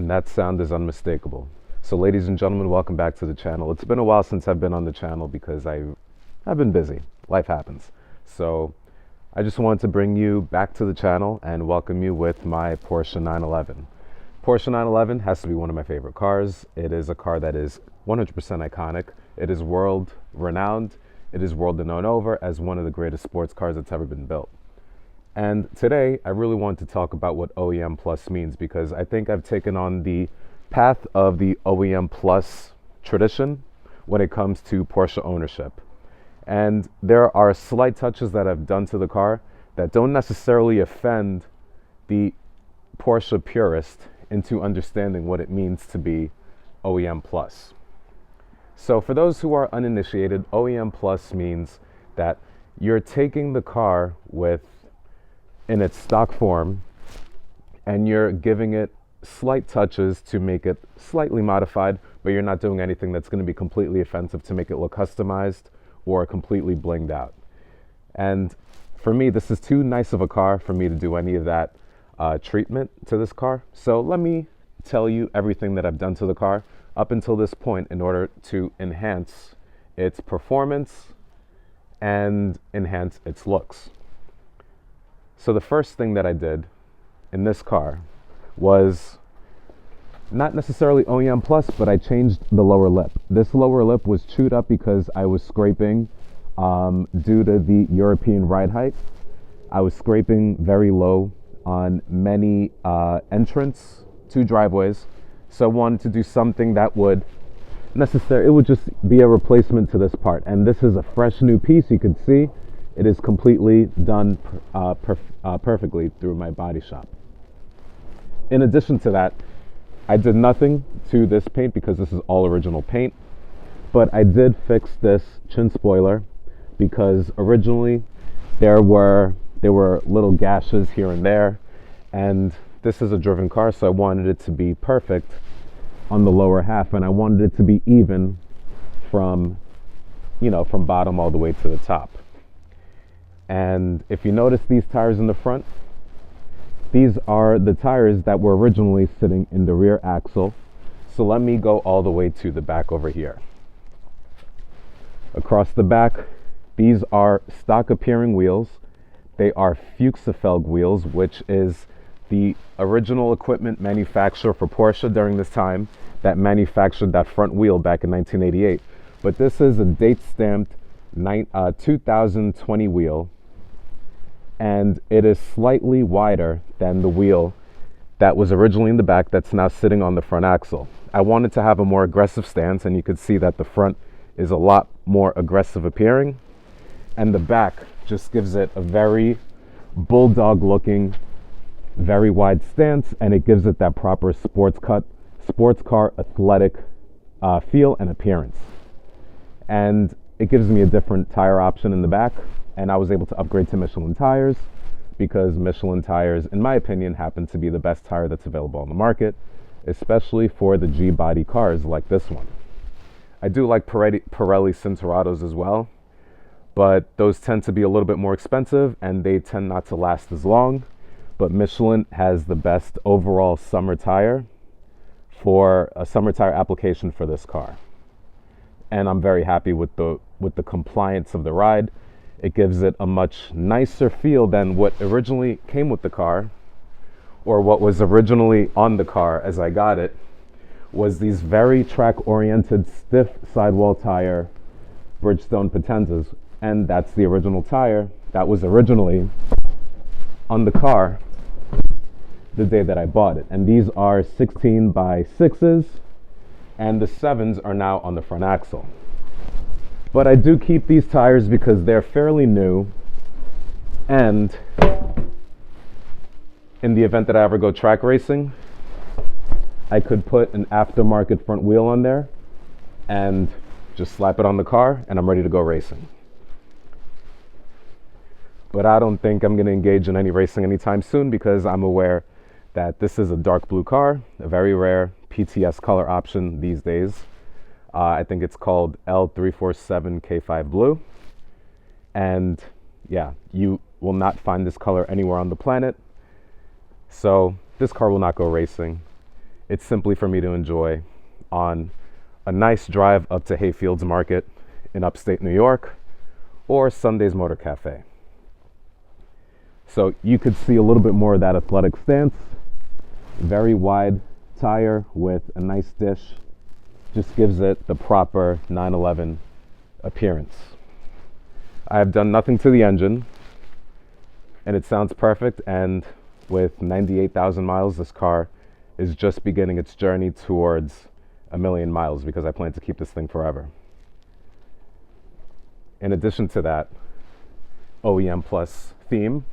and that sound is unmistakable. So ladies and gentlemen, welcome back to the channel. It's been a while since I've been on the channel because I've been busy. Life happens. So I just wanted to bring you back to the channel and welcome you with my Porsche 911. Porsche 911 has to be one of my favorite cars. It is a car that is 100% iconic. It is world renowned. It is world known over as one of the greatest sports cars that's ever been built. And today, I really want to talk about what OEM Plus means, because I think I've taken on the path of the OEM Plus tradition when it comes to Porsche ownership. And there are slight touches that I've done to the car that don't necessarily offend the Porsche purist into understanding what it means to be OEM Plus. So for those who are uninitiated, OEM Plus means that you're taking the car in its stock form and you're giving it slight touches to make it slightly modified, but you're not doing anything that's going to be completely offensive to make it look customized or completely blinged out. And for me, this is too nice of a car for me to do any of that treatment to this car. So let me tell you everything that I've done to the car up until this point in order to enhance its performance and enhance its looks. So the first thing that I did in this car was not necessarily OEM Plus, but I changed the lower lip. This lower lip was chewed up because I was scraping due to the European ride height. I was scraping very low on many entrance to driveways. So I wanted to do something that would it would just be a replacement to this part. And this is a fresh new piece. You can see it is completely done perfectly through my body shop. In addition to that, I did nothing to this paint because this is all original paint, but I did fix this chin spoiler because originally there were little gashes here and there, and this is a driven car, so I wanted it to be perfect on the lower half, and I wanted it to be even from bottom all the way to the top. And if you notice these tires in the front, these are the tires that were originally sitting in the rear axle. So let me go all the way to the back over here. Across the back, these are stock appearing wheels. They are Fuchsfelg wheels, which is the original equipment manufacturer for Porsche during this time that manufactured that front wheel back in 1988. But this is a date stamped 2020 wheel, and it is slightly wider than the wheel that was originally in the back that's now sitting on the front axle. I wanted to have a more aggressive stance, and you could see that the front is a lot more aggressive appearing, and the back just gives it a very bulldog looking, very wide stance, and it gives it that proper sports car athletic feel and appearance. And it gives me a different tire option in the back, and I was able to upgrade to Michelin tires because Michelin tires, in my opinion, happen to be the best tire that's available on the market, especially for the G-body cars like this one. I do like Pirelli Cinturados as well, but those tend to be a little bit more expensive and they tend not to last as long. But Michelin has the best overall summer tire for a summer tire application for this car. And I'm very happy with the compliance of the ride. It gives it a much nicer feel than what originally came with the car, or what was originally on the car as I got it, was these very track-oriented stiff sidewall tire Bridgestone Potenzas. And that's the original tire that was originally on the car the day that I bought it. And these are 16 by 6s, and the 7s are now on the front axle. But I do keep these tires because they're fairly new, and in the event that I ever go track racing, I could put an aftermarket front wheel on there and just slap it on the car and I'm ready to go racing. But I don't think I'm going to engage in any racing anytime soon because I'm aware that this is a dark blue car, a very rare PTS color option these days. I think it's called L347K5 Blue. And yeah, you will not find this color anywhere on the planet. So this car will not go racing. It's simply for me to enjoy on a nice drive up to Hayfields Market in upstate New York or Sunday's Motor Cafe. So you could see a little bit more of that athletic stance. Very wide tire with a nice dish. Just gives it the proper 911 appearance. I have done nothing to the engine, and it sounds perfect, and with 98,000 miles, this car is just beginning its journey towards 1,000,000 miles because I plan to keep this thing forever. In addition to that OEM Plus theme,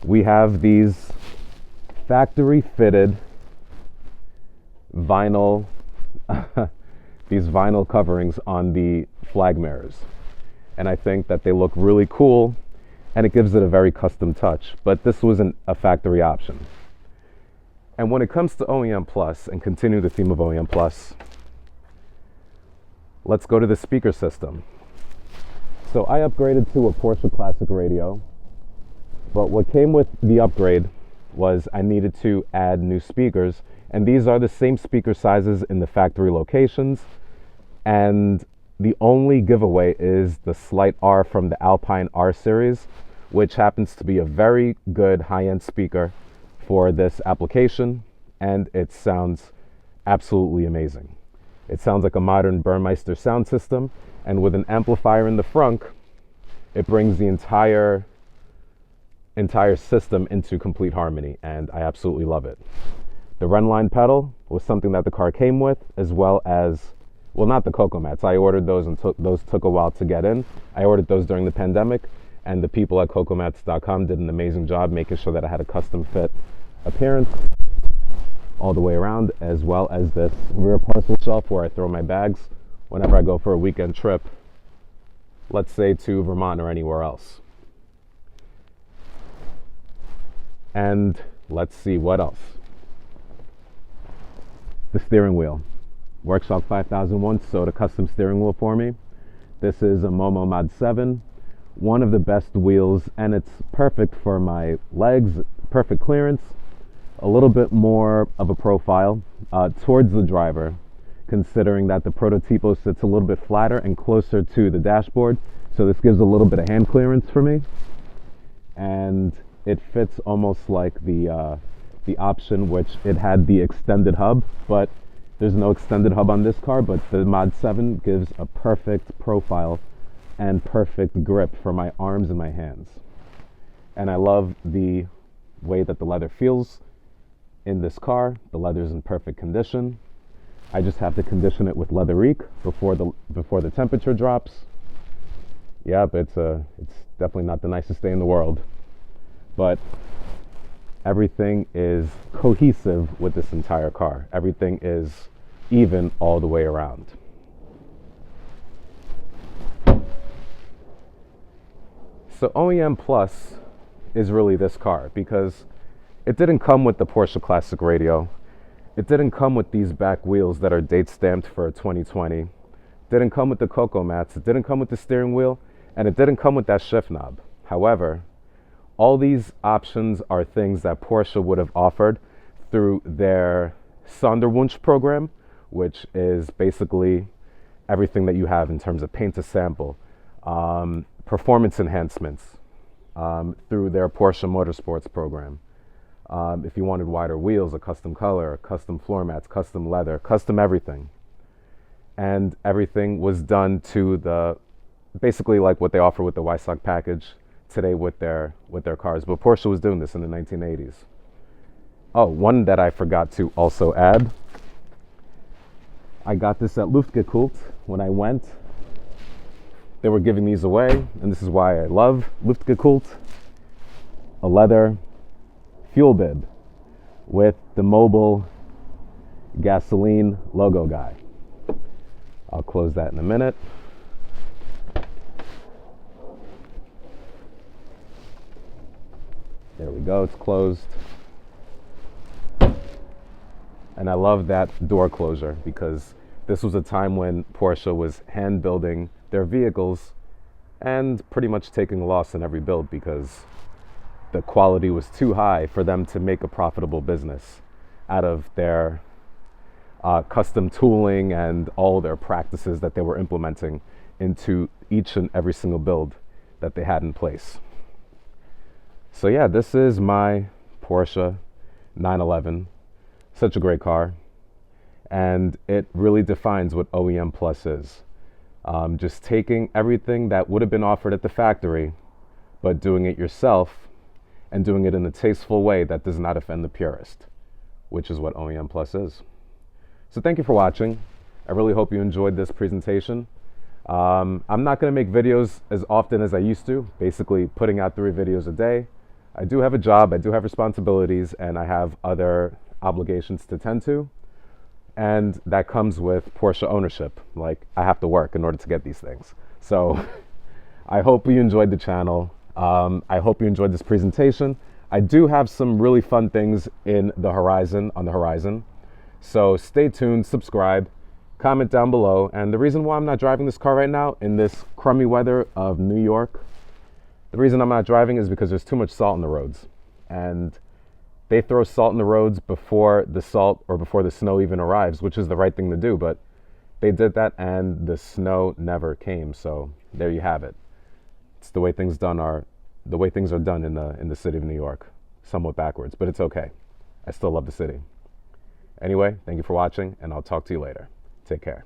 we have these factory fitted vinyl these vinyl coverings on the flag mirrors, and I think that they look really cool and it gives it a very custom touch, but this wasn't a factory option. And when it comes to OEM Plus, and continue the theme of OEM Plus, let's go to the speaker system. So I upgraded to a Porsche Classic Radio, but what came with the upgrade was I needed to add new speakers, and these are the same speaker sizes in the factory locations, and the only giveaway is the Slight R from the Alpine R series, which happens to be a very good high-end speaker for this application, and it sounds absolutely amazing. It sounds like a modern Burmeister sound system, and with an amplifier in the front, it brings the entire system into complete harmony, and I absolutely love it. The Renline pedal was something that the car came with, as well as, well, not the Coco Mats. I ordered those, and those took a while to get in. I ordered those during the pandemic, and the people at cocomats.com did an amazing job making sure that I had a custom fit appearance all the way around, as well as this rear parcel shelf where I throw my bags whenever I go for a weekend trip, let's say to Vermont or anywhere else. And let's see what else. The steering wheel. Workshop 5001 sewed a custom steering wheel for me. This is a MOMO Mod 7, one of the best wheels, and it's perfect for my legs, perfect clearance, a little bit more of a profile towards the driver, considering that the Prototipo sits a little bit flatter and closer to the dashboard, so this gives a little bit of hand clearance for me, and it fits almost like the option, which it had the extended hub, but there's no extended hub on this car, but the Mod 7 gives a perfect profile and perfect grip for my arms and my hands. And I love the way that the leather feels in this car. The leather's in perfect condition. I just have to condition it with Leatherique before the temperature drops. Yep, it's definitely not the nicest day in the world, but everything is cohesive with this entire car. Everything is even all the way around. So OEM Plus is really this car, because it didn't come with the Porsche Classic Radio. It didn't come with these back wheels that are date stamped for 2020. Didn't come with the Coco Mats. It didn't come with the steering wheel, and it didn't come with that shift knob. However, all these options are things that Porsche would have offered through their Sonderwunsch program, which is basically everything that you have in terms of paint to sample, performance enhancements, through their Porsche Motorsports program. If you wanted wider wheels, a custom color, custom floor mats, custom leather, custom everything. And everything was done to basically like what they offer with the Weissach package today with their cars. But Porsche was doing this in the 1980s. Oh, one that I forgot to also add. I got this at Luftgekühlt when I went. They were giving these away, and this is why I love Luftgekühlt. A leather fuel bib with the mobile gasoline logo guy. I'll close that in a minute. There we go, it's closed. And I love that door closure, because this was a time when Porsche was hand building their vehicles and pretty much taking a loss in every build because the quality was too high for them to make a profitable business. out of their custom tooling and all their practices that they were implementing into each and every single build that they had in place. So yeah, this is my Porsche 911. Such a great car. And it really defines what OEM Plus is. Just taking everything that would have been offered at the factory, but doing it yourself and doing it in a tasteful way that does not offend the purist, which is what OEM Plus is. So thank you for watching. I really hope you enjoyed this presentation. I'm not going to make videos as often as I used to, basically putting out 3 videos a day. I do have a job, I do have responsibilities, and I have other obligations to tend to. And that comes with Porsche ownership. Like, I have to work in order to get these things. So I hope you enjoyed the channel. I hope you enjoyed this presentation. I do have some really fun things on the horizon. So stay tuned, subscribe, comment down below. And the reason why I'm not driving this car right now in this crummy weather of New York, the reason I'm not driving is because there's too much salt on the roads. And they throw salt in the roads before the salt or before the snow even arrives, which is the right thing to do. But they did that and the snow never came. So there you have it. It's the way things are done in the city of New York. Somewhat backwards, but it's okay. I still love the city. Anyway, thank you for watching, and I'll talk to you later. Take care.